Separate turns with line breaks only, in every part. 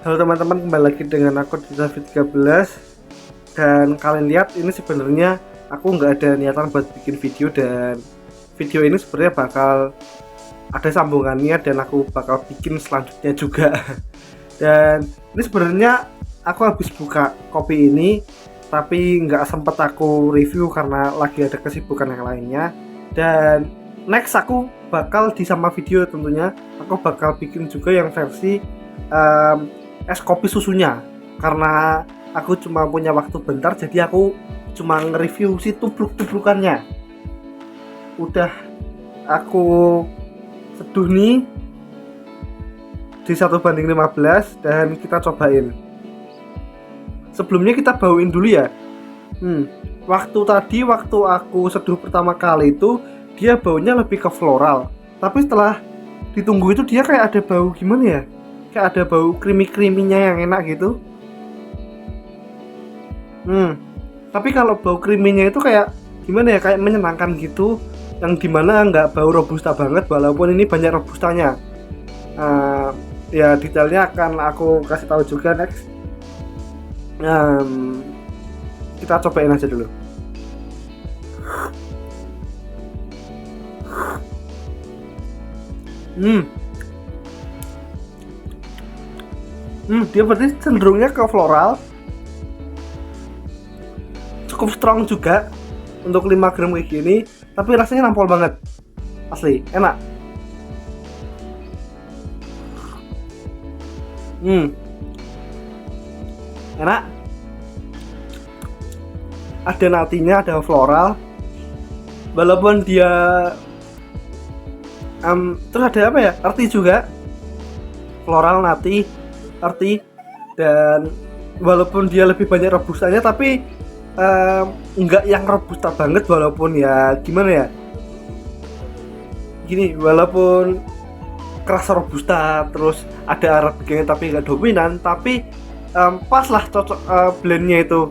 Halo teman-teman, kembali lagi dengan aku di David 13. Dan kalian lihat ini sebenarnya aku nggak ada niatan buat bikin video, dan video ini sebenarnya bakal ada sambungannya dan aku bakal bikin selanjutnya juga. Dan ini sebenarnya aku habis buka kopi ini, tapi nggak sempet aku review karena lagi ada kesibukan yang lainnya. Dan next aku bakal di sama video tentunya aku bakal bikin juga yang versi es kopi susunya, karena aku cuma punya waktu bentar, jadi aku cuma nge-review si tubruk-tubrukannya. Udah aku seduh nih di 1:15 dan kita cobain. Sebelumnya kita bauin dulu ya. Waktu aku seduh pertama kali itu dia baunya lebih ke floral, tapi setelah ditunggu itu dia kayak ada bau gimana ya, kayak ada bau creamy-creaminya yang enak gitu. Tapi kalau bau creaminya itu kayak gimana ya, kayak menyenangkan gitu, yang dimana nggak bau robusta banget walaupun ini banyak robustanya. Ya detailnya akan aku kasih tahu juga next. Kita cobain aja dulu. Dia berarti cenderungnya ke floral, cukup strong juga untuk 5 gram kayak gini, tapi rasanya nampol banget, asli enak. Enak, ada natinya, ada floral, walaupun dia terus ada apa ya, arti juga, floral, nati, arti. Dan walaupun dia lebih banyak robustanya, tapi enggak yang robusta banget, walaupun ya gimana ya, gini, walaupun kerasa robusta terus ada arabikanya tapi enggak dominan, tapi pas lah, cocok blendnya itu,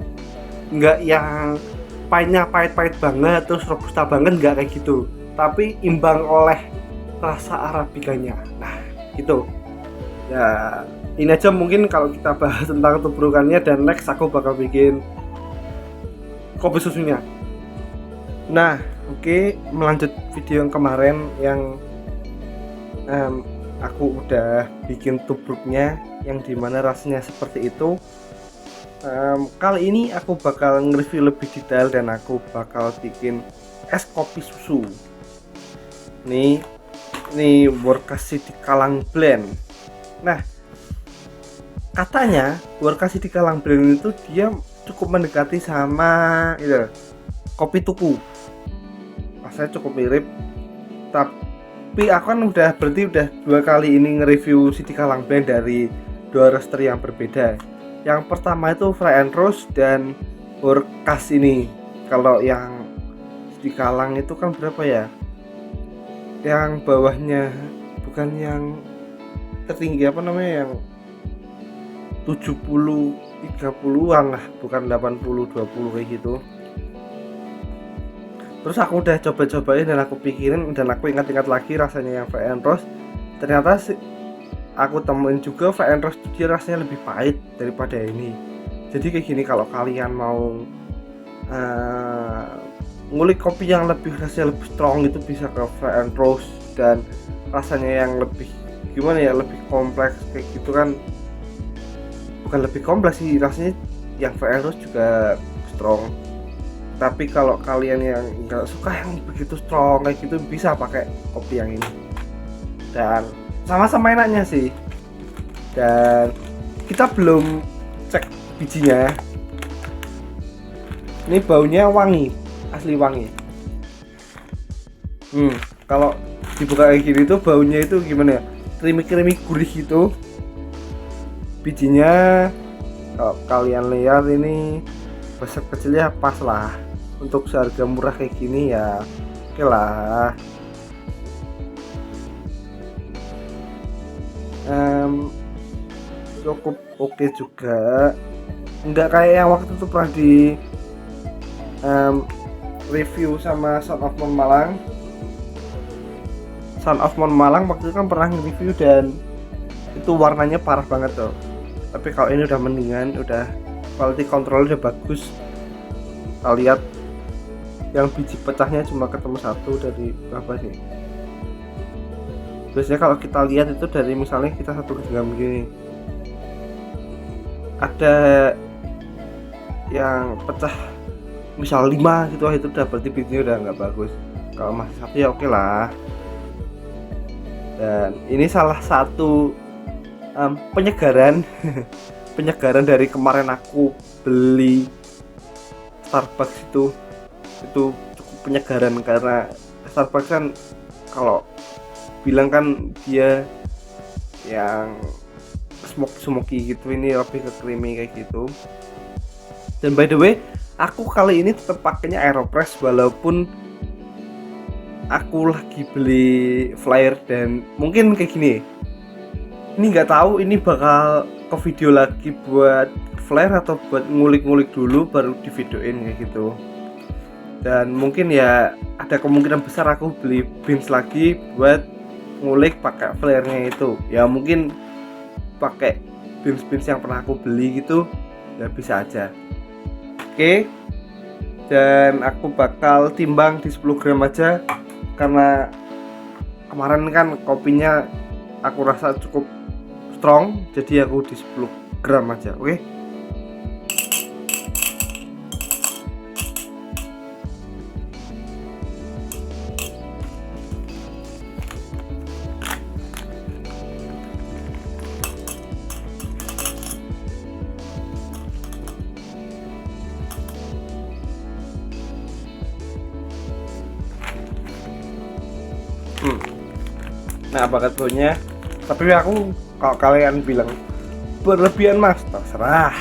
enggak yang pahitnya pahit-pahit banget terus robusta banget, enggak kayak gitu, tapi imbang oleh rasa arabikanya. Nah gitu ya, ini aja mungkin kalau kita bahas tentang tubrukannya, dan next aku bakal bikin kopi susunya. Nah oke, melanjut video yang kemarin yang aku udah bikin tubruknya yang dimana rasanya seperti itu. Kali ini aku bakal nge-review lebih detail dan aku bakal bikin es kopi susu. Nih Workas City Kalang Blend. Nah katanya Workas City Kalang Blend itu dia cukup mendekati sama itu kopi tuku. Rasanya cukup mirip, tapi aku kan udah 2 kali ini nge-review City Kalang Blend dari 2 roaster yang berbeda. Yang pertama itu Fry and Roast dan Workas ini. Kalau yang City Kalang itu kan berapa ya, yang bawahnya, bukan yang tertinggi, apa namanya, yang 70-30an lah, bukan 80-20 kayak gitu. Terus aku udah coba-cobain dan aku pikirin dan aku ingat-ingat lagi rasanya yang Fry and Roast. Ternyata aku temuin juga Fry and Roast dia rasanya lebih pahit daripada ini. Jadi kayak gini, kalau kalian mau ngulik kopi yang rasanya lebih strong, itu bisa ke Fry and Roast, dan rasanya yang lebih gimana ya, lebih kompleks kayak gitu kan. Bukan lebih kompleks sih, rasanya yang Fry and Roast juga strong. Tapi kalau kalian yang nggak suka yang begitu strong kayak gitu, bisa pakai kopi yang ini, dan sama-sama enaknya sih. Dan kita belum cek bijinya. Ini baunya wangi, asli wangi. Kalau dibuka kayak gini tuh baunya itu gimana ya, creamy gurih gitu. Bijinya kalau kalian lihat ini besar kecilnya pas lah, untuk seharga murah kayak gini ya oke lah. Cukup oke juga, nggak kayak yang waktu itu pernah di review sama Son of Mon Malang. Son of Mon Malang waktu itu kan pernah nge-review dan itu warnanya parah banget tuh. tapi kalau ini udah mendingan, udah quality control udah bagus. Kita lihat yang biji pecahnya cuma ketemu satu dari berapa sih. Biasanya kalau kita lihat itu dari misalnya kita satu genggam gini, ada yang pecah misal 5 gitu, itu udah berarti bijinya udah nggak bagus. Kalau masih satu ya oke lah. Dan ini salah satu penyegaran penyegaran dari kemarin aku beli Starbucks itu cukup penyegaran, karena Starbucks kan kalau bilang kan dia yang smoky gitu, ini lebih ke creamy kayak gitu. Dan by the way, aku kali ini tetap pakainya Aeropress walaupun aku lagi beli flyer. Dan mungkin kayak gini, ini nggak tahu ini bakal ke video lagi buat flare atau buat ngulik-ngulik dulu baru di videoin kayak gitu. Dan mungkin ya ada kemungkinan besar aku beli bins lagi buat ngulik pakai flare-nya itu. Ya mungkin pakai bins yang pernah aku beli gitu, ya bisa aja. Oke. Dan aku bakal timbang di 10 gram aja, karena kemarin kan kopinya aku rasa cukup strong, jadi aku di 10 gram aja. Oke. Nah, bakat baunya, tapi aku kalau kalian bilang berlebihan mas, terserah.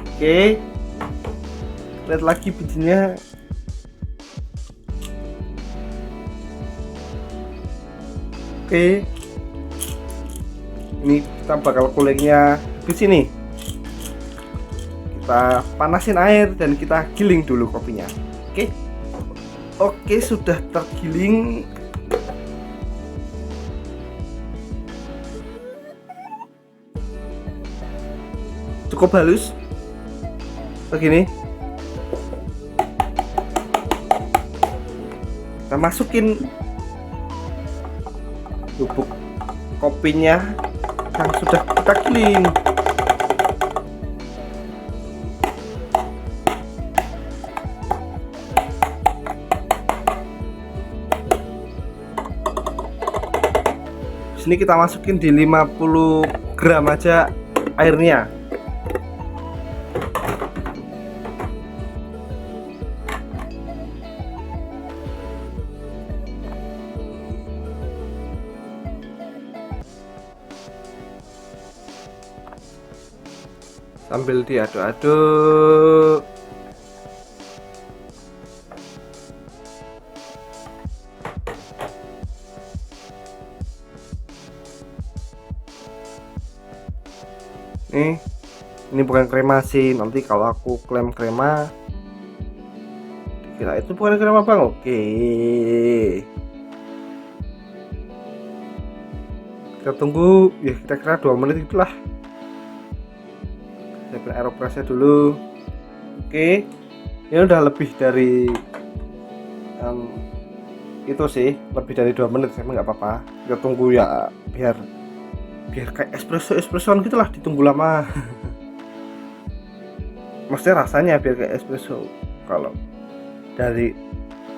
Oke, lihat lagi bijinya. Oke, ini kita bakal kulingnya di sini. Kita panasin air dan kita giling dulu kopinya. Oke, sudah tergiling. Cukup halus begini. Kita masukin bubuk kopinya yang sudah kita giling. Sini kita masukin di 50 gram aja airnya. Sambil diaduk-aduk. Ini bukan kremasi. Nanti kalau aku klaim krema, dikira itu bukan krema bang. Oke, kita tunggu ya, kira-kira 2 menit itulah. Saya beli Aeropressnya dulu. Oke, ini udah lebih dari itu sih, lebih dari 2 menit. Saya nggak apa-apa, kita tunggu ya, biar kayak espressoan gitulah, ditunggu lama. Maksudnya rasanya biar kayak espresso. Kalau dari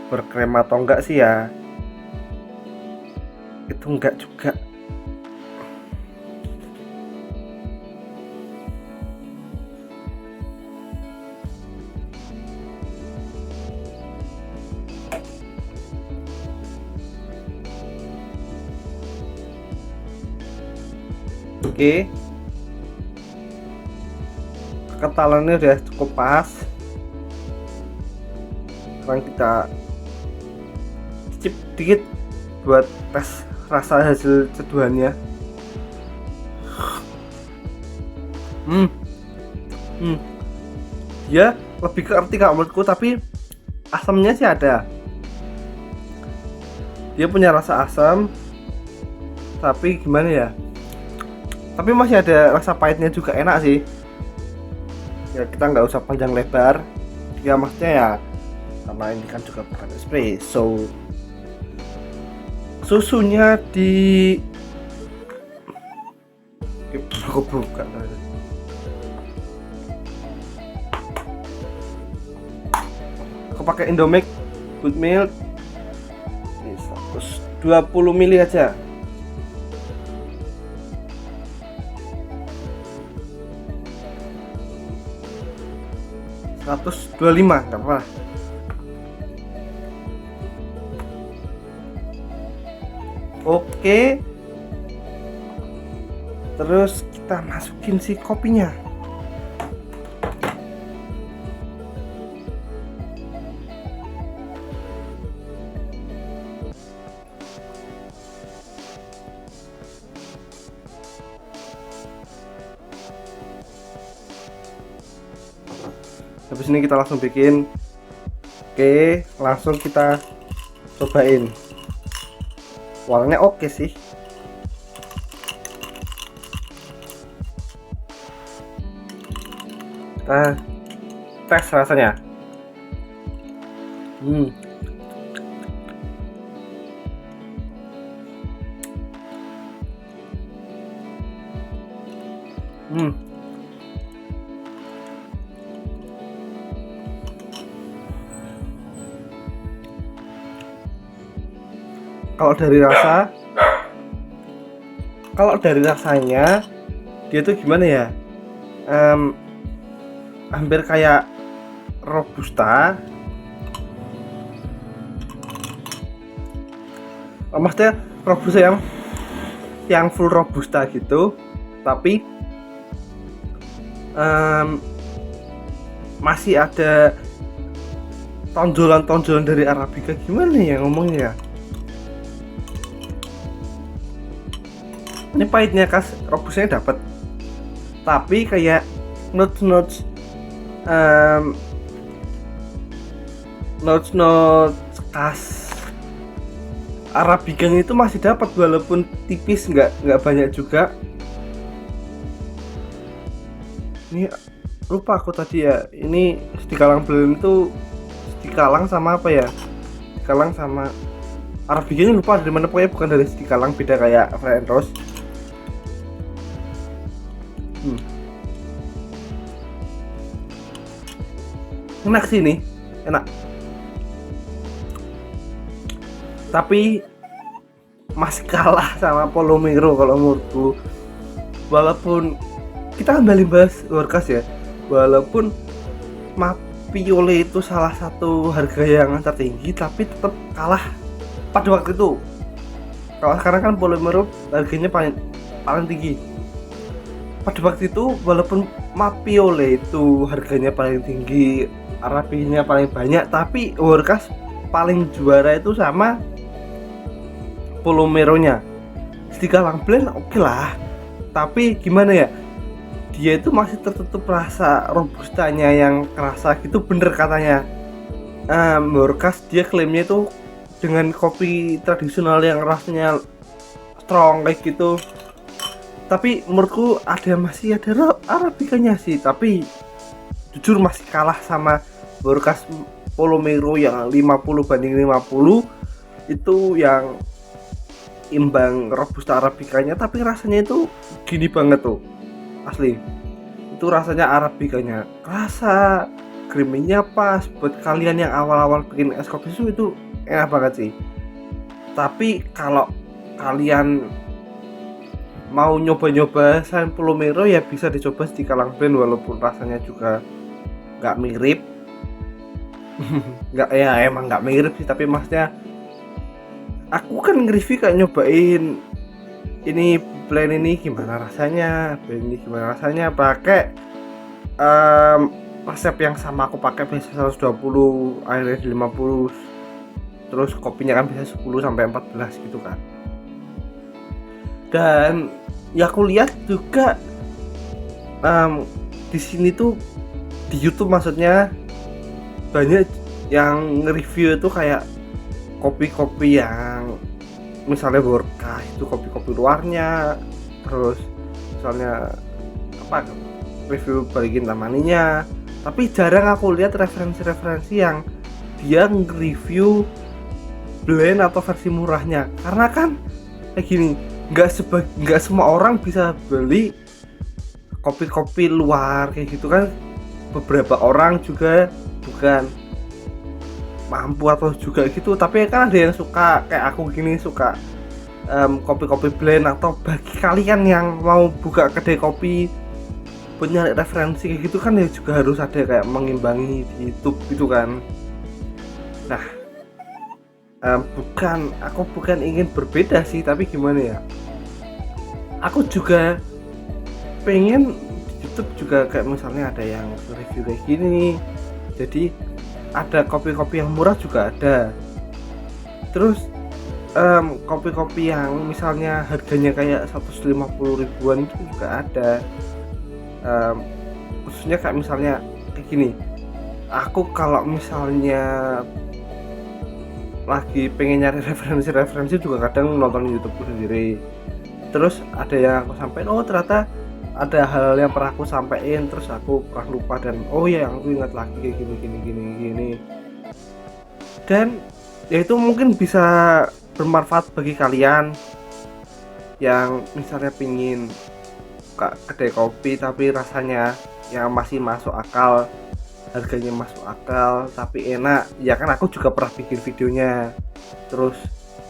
berkrema atau enggak sih ya, itu enggak juga. Oke, kekentalannya udah cukup pas. Sekarang kita cicip dikit buat tes rasa hasil ceduhannya. Dia lebih ke arti kalau menurutku, tapi asamnya sih ada. Dia punya rasa asam, tapi gimana ya, tapi masih ada rasa pahitnya juga, enak sih. Ya kita nggak usah panjang lebar ya, maksudnya ya karena ini kan juga bukan espresso. Susunya di aku buka, aku pakai Indomilk Good Milk ini 120 ml aja. $125 nggak apa. Oke, terus kita masukin si kopinya. Habis ini kita langsung bikin. Oke, langsung kita cobain. Warnanya oke sih. Kita tes rasanya. Hmm. Kalau dari rasanya dia tuh gimana ya, hampir kayak robusta, maksudnya robusta yang full robusta gitu, tapi masih ada tonjolan-tonjolan dari Arabica. Gimana ya ngomongnya ya, ini pahitnya khas robustanya dapat, tapi kayak notes khas Arabica itu masih dapat walaupun tipis, nggak banyak juga. Ini lupa aku tadi ya, ini Stikalang Blend itu Stikalang sama apa ya, Stikalang sama Arabica ini lupa dari mana, pokoknya bukan dari Stikalang, beda kayak Fire and Rose. Enak sih ini, enak. Tapi masih kalah sama Polomero kalau menurutku. Walaupun kita kembali bahas Workas ya, walaupun Mapiole itu salah satu harga yang tertinggi, tapi tetap kalah pada waktu itu. Kalau sekarang kan Polomero harganya paling tinggi. Pada waktu itu walaupun Mapiole itu harganya paling tinggi, Arabica paling banyak, tapi Workas paling juara itu sama Polomeronya. Stikalang Blend oke lah, tapi gimana ya, dia itu masih tertutup rasa robustanya yang kerasa gitu. Bener katanya Workas, dia klaimnya itu dengan kopi tradisional yang rasanya strong kayak gitu, tapi menurutku masih ada Arabicanya sih, tapi jujur masih kalah sama Workas Polomero yang 50 banding 50 itu, yang imbang Robusta Arabicanya, tapi rasanya itu gini banget tuh, asli itu rasanya Arabicanya, rasa creamy-nya pas buat kalian yang awal-awal bikin es kopi itu enak banget sih. Tapi kalau kalian mau nyoba-nyoba selain Polomero ya bisa dicoba Stikalang Blend, walaupun rasanya juga nggak mirip. Nggak ya, emang nggak mirip sih, tapi maksudnya aku kan nge-review kayak nyobain ini blend ini gimana rasanya, pakai resep yang sama aku pakai, biasa 120, airnya 50, terus kopinya kan bisa 10 sampai 14 gitu kan. Dan ya aku lihat juga di sini tuh di YouTube maksudnya banyak yang nge-review itu kayak kopi-kopi yang misalnya Workas itu kopi-kopi luarnya, terus misalnya apa review balikin tamaninya, tapi jarang aku lihat referensi-referensi yang dia nge-review blend atau versi murahnya. Karena kan kayak gini, nggak semua orang bisa beli kopi-kopi luar kayak gitu kan. Beberapa orang juga bukan mampu atau juga gitu, tapi kan ada yang suka kayak aku gini, suka kopi-kopi blend. Atau bagi kalian yang mau buka kedai kopi punya referensi kayak gitu kan, ya juga harus ada kayak mengimbangi di YouTube gitu kan. Nah, aku bukan ingin berbeda sih, tapi gimana ya, aku juga pengen di YouTube juga kayak misalnya ada yang review kayak gini, jadi ada kopi-kopi yang murah juga ada, terus kopi-kopi yang misalnya harganya kayak 150 ribuan itu juga ada. Khususnya kayak misalnya kayak gini, aku kalau misalnya lagi pengen nyari referensi juga kadang nonton YouTube sendiri, terus ada yang aku sampein, oh ternyata ada hal yang pernah aku sampein terus aku pernah lupa, dan oh ya aku ingat lagi kayak gini, dan ya itu mungkin bisa bermanfaat bagi kalian yang misalnya pingin buka kedai kopi tapi rasanya yang masih masuk akal, harganya masuk akal tapi enak. Ya kan aku juga pernah bikin videonya, terus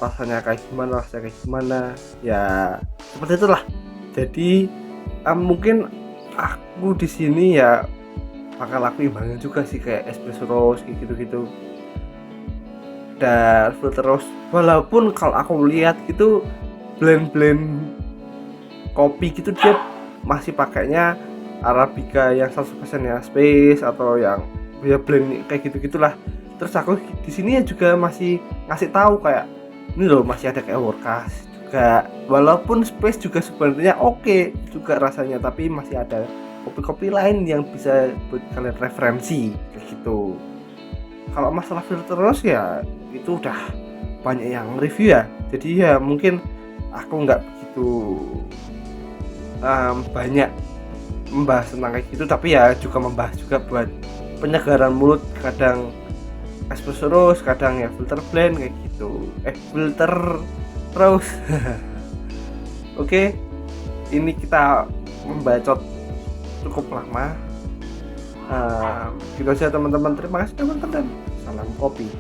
rasanya kayak gimana, ya seperti itulah. Jadi mungkin aku di sini ya bakal aku imbangin juga sih kayak espresso roast kayak gitu dan filter roast. Walaupun kalau aku lihat gitu blend kopi gitu dia masih pakainya Arabica yang 100% ya space atau yang ya blend kayak gitu-gitulah. Terus aku di sini ya juga masih ngasih tahu kayak ini loh masih ada kayak Workas juga, walaupun space juga sebenarnya oke juga rasanya, tapi masih ada kopi-kopi lain yang bisa buat kalian referensi kayak gitu. Kalau masalah filter roast ya itu udah banyak yang review ya, jadi ya mungkin aku nggak begitu banyak membahas tentang kayak gitu, tapi ya juga membahas juga buat penyegaran mulut. Kadang espresso roast, kadang ya filter blend kayak gitu, filter roast. Oke, ini kita membacot cukup lama. Gitu aja teman-teman, terima kasih teman-teman, salam kopi.